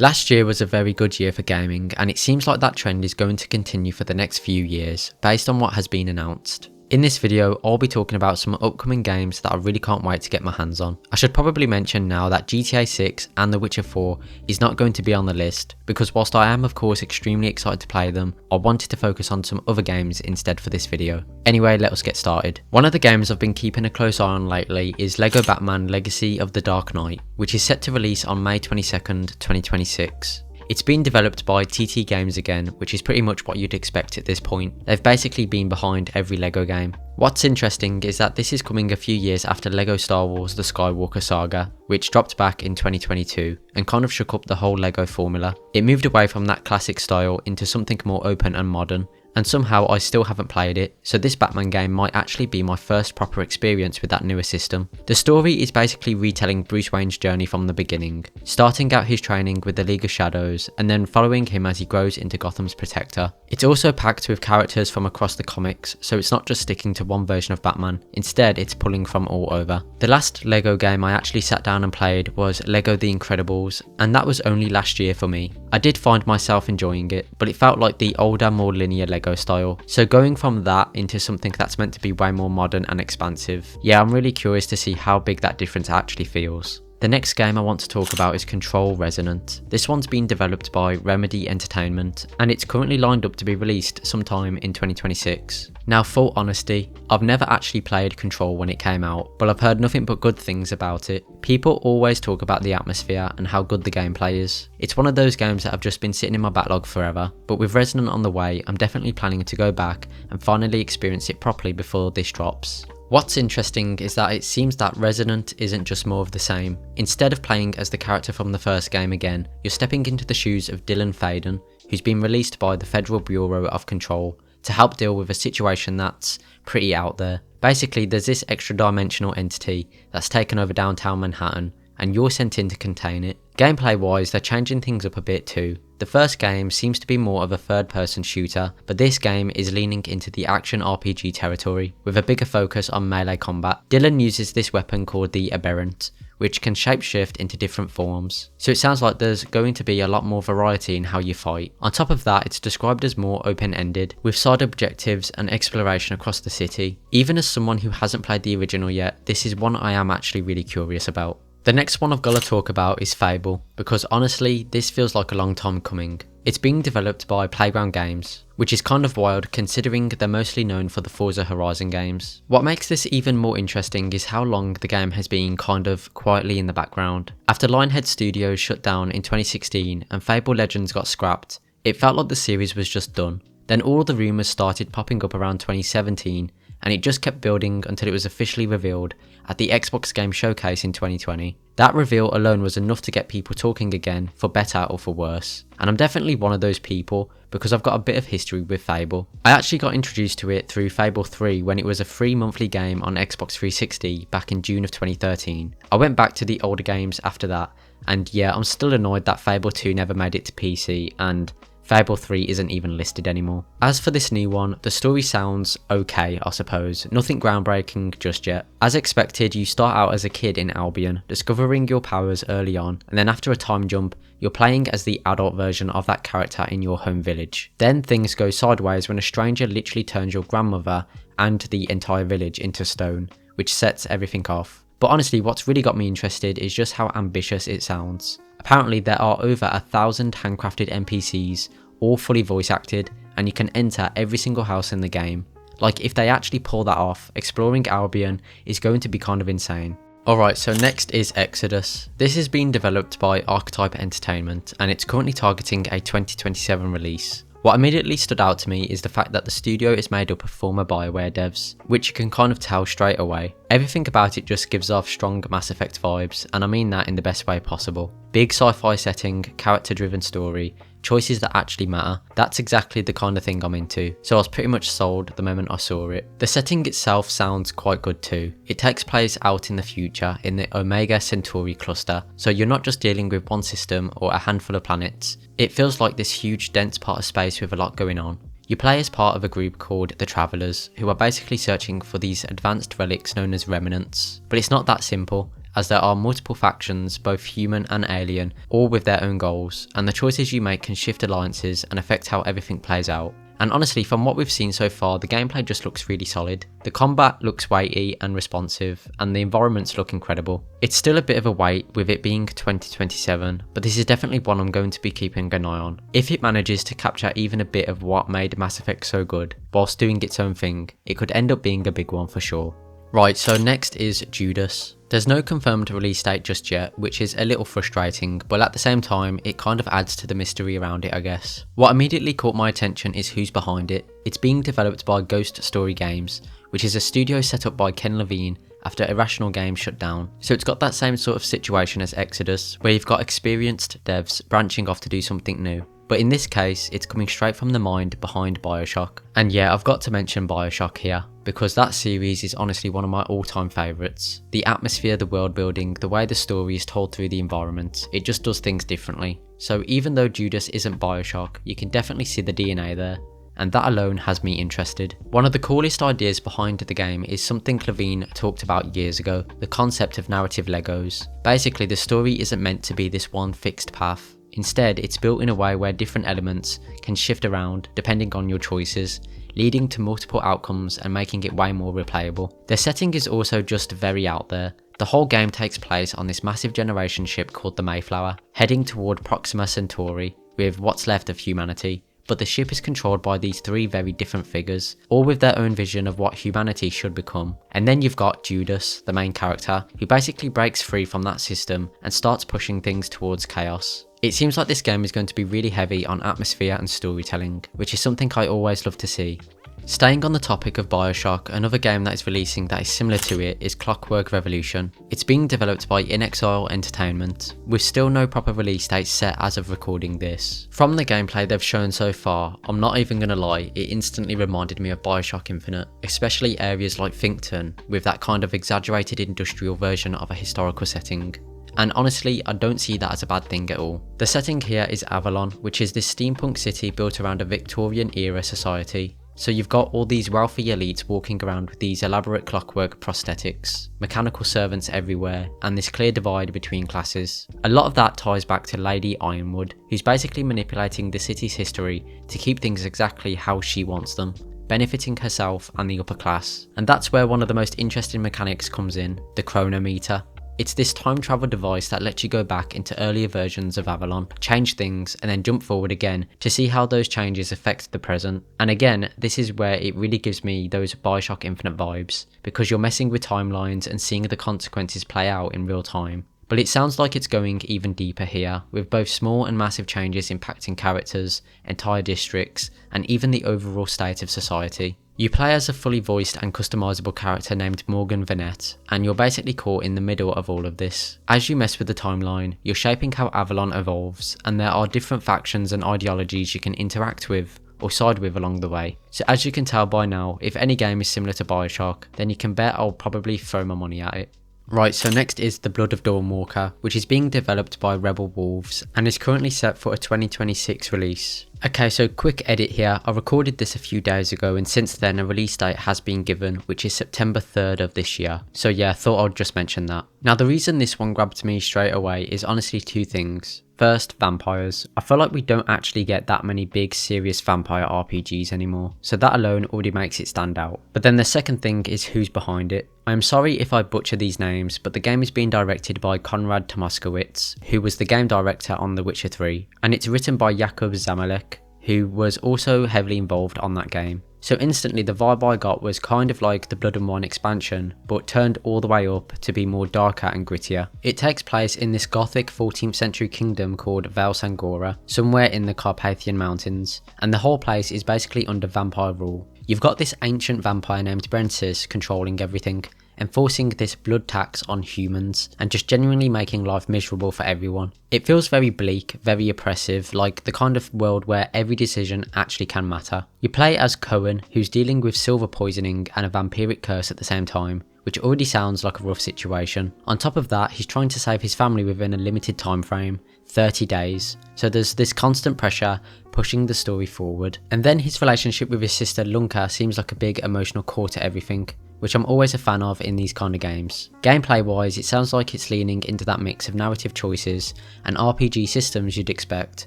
Last year was a very good year for gaming, and it seems like that trend is going to continue for the next few years, based on what has been announced. In this video, I'll be talking about some upcoming games that I really can't wait to get my hands on. I should probably mention now that GTA 6 and The Witcher 4 is not going to be on the list, because whilst I am of course extremely excited to play them, I wanted to focus on some other games instead for this video. Anyway, let us get started. One of the games I've been keeping a close eye on lately is LEGO Batman Legacy of the Dark Knight, which is set to release on May 22nd, 2026. It's been developed by TT Games again, which is pretty much what you'd expect at this point. They've basically been behind every LEGO game. What's interesting is that this is coming a few years after LEGO Star Wars The Skywalker Saga, which dropped back in 2022 and kind of shook up the whole LEGO formula. It moved away from that classic style into something more open and modern, and somehow I still haven't played it, so this Batman game might actually be my first proper experience with that newer system. The story is basically retelling Bruce Wayne's journey from the beginning, starting out his training with the League of Shadows and then following him as he grows into Gotham's protector. It's also packed with characters from across the comics, so it's not just sticking to one version of Batman, instead it's pulling from all over. The last LEGO game I actually sat down and played was LEGO The Incredibles, and that was only last year for me. I did find myself enjoying it, but it felt like the older, more linear LEGO style, so going from that into something that's meant to be way more modern and expansive, yeah, I'm really curious to see how big that difference actually feels. The next game I want to talk about is Control Resonant. This one's been developed by Remedy Entertainment, and it's currently lined up to be released sometime in 2026. Now, full honesty, I've never actually played Control when it came out, but I've heard nothing but good things about it. People always talk about the atmosphere and how good the gameplay is. It's one of those games that have just been sitting in my backlog forever, but with Resonant on the way, I'm definitely planning to go back and finally experience it properly before this drops. What's interesting is that it seems that Resonant isn't just more of the same. Instead of playing as the character from the first game again, you're stepping into the shoes of Dylan Faden, who's been released by the Federal Bureau of Control to help deal with a situation that's pretty out there. Basically, there's this extra dimensional entity that's taken over downtown Manhattan, and you're sent in to contain it. Gameplay wise, they're changing things up a bit too. The first game seems to be more of a third-person shooter, but this game is leaning into the action RPG territory, with a bigger focus on melee combat. Dylan uses this weapon called the Aberrant, which can shapeshift into different forms, so it sounds like there's going to be a lot more variety in how you fight. On top of that, it's described as more open-ended, with side objectives and exploration across the city. Even as someone who hasn't played the original yet, this is one I am actually really curious about. The next one I've got to talk about is Fable, because honestly, this feels like a long time coming. It's being developed by Playground Games, which is kind of wild considering they're mostly known for the Forza Horizon games. What makes this even more interesting is how long the game has been kind of quietly in the background. After Lionhead Studios shut down in 2016 and Fable Legends got scrapped, it felt like the series was just done. Then all the rumours started popping up around 2017, and it just kept building until it was officially revealed at the Xbox Game Showcase in 2020. That reveal alone was enough to get people talking again, for better or for worse. And I'm definitely one of those people, because I've got a bit of history with Fable. I actually got introduced to it through Fable 3 when it was a free monthly game on Xbox 360 back in June of 2013. I went back to the older games after that, and yeah, I'm still annoyed that Fable 2 never made it to PC, and Fable 3 isn't even listed anymore. As for this new one, the story sounds okay, I suppose. Nothing groundbreaking just yet. As expected, you start out as a kid in Albion, discovering your powers early on, and then after a time jump, you're playing as the adult version of that character in your home village. Then things go sideways when a stranger literally turns your grandmother and the entire village into stone, which sets everything off. But honestly, what's really got me interested is just how ambitious it sounds. Apparently there are over 1,000 handcrafted NPCs, all fully voice acted, and you can enter every single house in the game. Like, if they actually pull that off, exploring Albion is going to be kind of insane. Alright, so next is Exodus. This is being developed by Archetype Entertainment, and it's currently targeting a 2027 release. What immediately stood out to me is the fact that the studio is made up of former BioWare devs, which you can kind of tell straight away. Everything about it just gives off strong Mass Effect vibes, and I mean that in the best way possible. Big sci-fi setting, character-driven story, choices that actually matter. That's exactly the kind of thing I'm into, so I was pretty much sold the moment I saw it. The setting itself sounds quite good too. It takes place out in the future in the Omega Centauri cluster, so you're not just dealing with one system or a handful of planets. It feels like this huge dense part of space with a lot going on. You play as part of a group called the Travelers, who are basically searching for these advanced relics known as remnants. But it's not that simple. as there are multiple factions, both human and alien, all with their own goals, and the choices you make can shift alliances and affect how everything plays out. And honestly, from what we've seen so far, the gameplay just looks really solid. The combat looks weighty and responsive, and the environments look incredible. It's still a bit of a wait with it being 2027, but this is definitely one I'm going to be keeping an eye on. If it manages to capture even a bit of what made Mass Effect so good, whilst doing its own thing, it could end up being a big one for sure. Right, so next is Judas. There's no confirmed release date just yet, which is a little frustrating, but at the same time, it kind of adds to the mystery around it, I guess. What immediately caught my attention is who's behind it. It's being developed by Ghost Story Games, which is a studio set up by Ken Levine after Irrational Games shut down. So it's got that same sort of situation as Exodus, where you've got experienced devs branching off to do something new. But in this case, it's coming straight from the mind behind BioShock. And yeah, I've got to mention BioShock here, because that series is honestly one of my all-time favourites. The atmosphere, the world building, the way the story is told through the environment, it just does things differently. So even though Judas isn't BioShock, you can definitely see the DNA there, and that alone has me interested. One of the coolest ideas behind the game is something Levine talked about years ago, the concept of narrative Legos. Basically, the story isn't meant to be this one fixed path. Instead, it's built in a way where different elements can shift around depending on your choices, leading to multiple outcomes and making it way more replayable. The setting is also just very out there. The whole game takes place on this massive generation ship called the Mayflower, heading toward Proxima Centauri with what's left of humanity. But the ship is controlled by these three very different figures, all with their own vision of what humanity should become. And then you've got Judas, the main character, who basically breaks free from that system and starts pushing things towards chaos. It seems like this game is going to be really heavy on atmosphere and storytelling, which is something I always love to see. Staying on the topic of BioShock, another game that is releasing that is similar to it is Clockwork Revolution. It's being developed by inXile Entertainment, with still no proper release date set as of recording this. From the gameplay they've shown so far, I'm not even gonna lie, it instantly reminded me of BioShock Infinite, especially areas like Finkton, with that kind of exaggerated industrial version of a historical setting. And honestly, I don't see that as a bad thing at all. The setting here is Avalon, which is this steampunk city built around a Victorian era society. So you've got all these wealthy elites walking around with these elaborate clockwork prosthetics, mechanical servants everywhere, and this clear divide between classes. A lot of that ties back to Lady Ironwood, who's basically manipulating the city's history to keep things exactly how she wants them, benefiting herself and the upper class. And that's where one of the most interesting mechanics comes in, the chronometer. It's this time travel device that lets you go back into earlier versions of Avalon, change things, and then jump forward again to see how those changes affect the present. And again, this is where it really gives me those BioShock Infinite vibes, because you're messing with timelines and seeing the consequences play out in real time. But it sounds like it's going even deeper here, with both small and massive changes impacting characters, entire districts, and even the overall state of society. You play as a fully voiced and customizable character named Morgan Vanette, and you're basically caught in the middle of all of this. As you mess with the timeline, you're shaping how Avalon evolves, and there are different factions and ideologies you can interact with or side with along the way. So as you can tell by now, if any game is similar to BioShock, then you can bet I'll probably throw my money at it. Right, so next is The Blood of Dawnwalker, which is being developed by Rebel Wolves and is currently set for a 2026 release. Okay, so quick edit here, I recorded this a few days ago and since then a release date has been given, which is September 3rd of this year. So yeah, thought I'd just mention that. Now the reason this one grabbed me straight away is honestly two things. First, vampires. I feel like we don't actually get that many big serious vampire RPGs anymore, so that alone already makes it stand out. But then the second thing is who's behind it. I am sorry if I butcher these names, but the game is being directed by Konrad Tomaskowitz, who was the game director on The Witcher 3, and it's written by Jakub Zamalek, who was also heavily involved on that game. So instantly the vibe I got was kind of like the Blood and Wine expansion, but turned all the way up to be more darker and grittier. It takes place in this gothic 14th century kingdom called Val Sangora, somewhere in the Carpathian Mountains, and the whole place is basically under vampire rule. You've got this ancient vampire named Brensis controlling everything, enforcing this blood tax on humans, and just genuinely making life miserable for everyone. It feels very bleak, very oppressive, like the kind of world where every decision actually can matter. You play as Cohen, who's dealing with silver poisoning and a vampiric curse at the same time, which already sounds like a rough situation. On top of that, he's trying to save his family within a limited time frame, 30 days. So there's this constant pressure pushing the story forward. And then his relationship with his sister Lunka seems like a big emotional core to everything, which I'm always a fan of in these kind of games. Gameplay wise, it sounds like it's leaning into that mix of narrative choices and RPG systems you'd expect,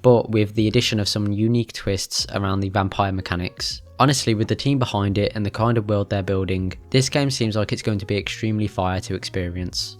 but with the addition of some unique twists around the vampire mechanics. Honestly, with the team behind it and the kind of world they're building, this game seems like it's going to be extremely fire to experience.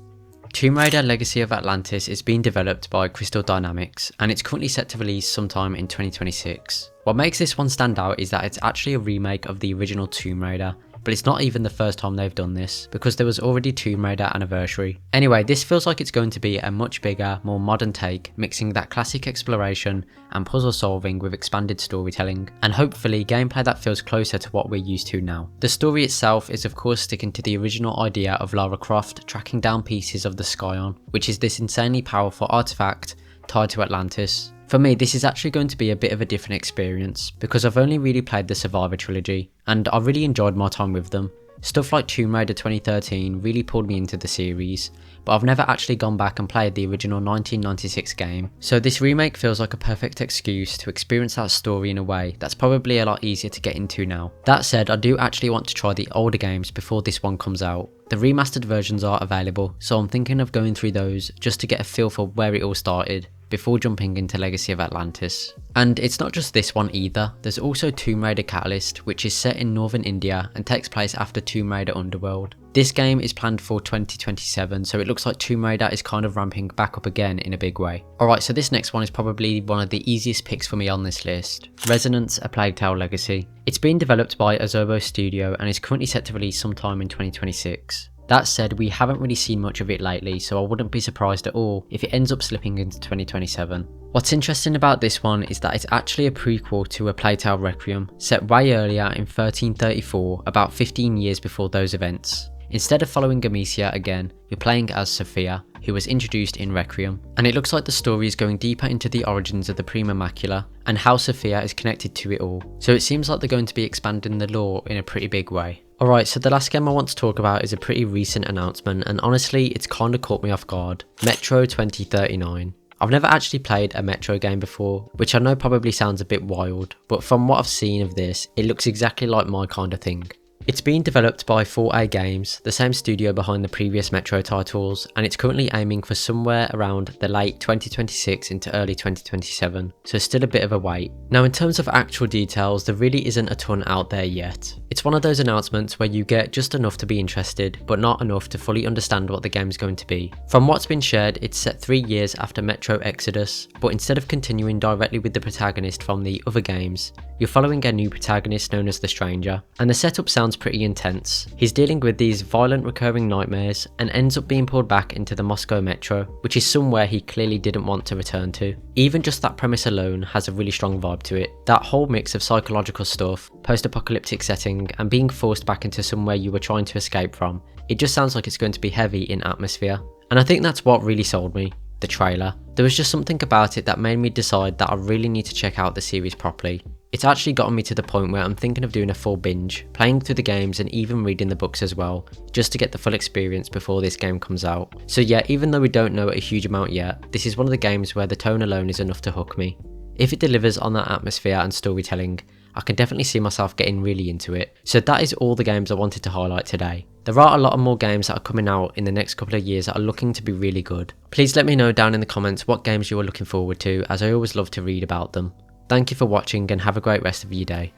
Tomb Raider Legacy of Atlantis is being developed by Crystal Dynamics and it's currently set to release sometime in 2026. What makes this one stand out is that it's actually a remake of the original Tomb Raider, but it's not even the first time they've done this, because there was already Tomb Raider Anniversary. Anyway, this feels like it's going to be a much bigger, more modern take, mixing that classic exploration and puzzle solving with expanded storytelling, and hopefully gameplay that feels closer to what we're used to now. The story itself is of course sticking to the original idea of Lara Croft tracking down pieces of the Scion, which is this insanely powerful artifact tied to Atlantis. For me, this is actually going to be a bit of a different experience, because I've only really played the Survivor trilogy, and I really enjoyed my time with them. Stuff like Tomb Raider 2013 really pulled me into the series, but I've never actually gone back and played the original 1996 game, so this remake feels like a perfect excuse to experience that story in a way that's probably a lot easier to get into now. That said, I do actually want to try the older games before this one comes out. The remastered versions are available, so I'm thinking of going through those just to get a feel for where it all started, before jumping into Legacy of Atlantis. And it's not just this one either, there's also Tomb Raider Catalyst, which is set in northern India and takes place after Tomb Raider Underworld. This game is planned for 2027, so it looks like Tomb Raider is kind of ramping back up again in a big way. Alright, so this next one is probably one of the easiest picks for me on this list. Resonance: A Plague Tale Legacy. It's being developed by Asobo Studio and is currently set to release sometime in 2026. That said, we haven't really seen much of it lately, so I wouldn't be surprised at all if it ends up slipping into 2027. What's interesting about this one is that it's actually a prequel to A Plague Tale Requiem, set way earlier in 1334, about 15 years before those events. Instead of following Amicia again, you're playing as Sophia, who was introduced in Requiem, and it looks like the story is going deeper into the origins of the Prima Macula and how Sophia is connected to it all, so it seems like they're going to be expanding the lore in a pretty big way. Alright, so the last game I want to talk about is a pretty recent announcement, and honestly it's kinda caught me off guard. Metro 2039. I've never actually played a Metro game before, which I know probably sounds a bit wild, but from what I've seen of this, it looks exactly like my kind of thing. It's being developed by 4A Games, the same studio behind the previous Metro titles, and it's currently aiming for somewhere around the late 2026 into early 2027, so still a bit of a wait. Now in terms of actual details, there really isn't a ton out there yet. It's one of those announcements where you get just enough to be interested, but not enough to fully understand what the game's going to be. From what's been shared, it's set 3 years after Metro Exodus, but instead of continuing directly with the protagonist from the other games, you're following a new protagonist known as the Stranger, and the setup sounds pretty intense. He's dealing with these violent recurring nightmares and ends up being pulled back into the Moscow Metro, which is somewhere he clearly didn't want to return to. Even just that premise alone has a really strong vibe to it. That whole mix of psychological stuff, post-apocalyptic setting, and being forced back into somewhere you were trying to escape from, it just sounds like it's going to be heavy in atmosphere. And I think that's what really sold me. The trailer. There was just something about it that made me decide that I really need to check out the series properly. It's actually gotten me to the point where I'm thinking of doing a full binge, playing through the games and even reading the books as well, just to get the full experience before this game comes out. So yeah, even though we don't know a huge amount yet, this is one of the games where the tone alone is enough to hook me. If it delivers on that atmosphere and storytelling, I can definitely see myself getting really into it. So that is all the games I wanted to highlight today. There are a lot of more games that are coming out in the next couple of years that are looking to be really good. Please let me know down in the comments what games you are looking forward to, as I always love to read about them. Thank you for watching and have a great rest of your day.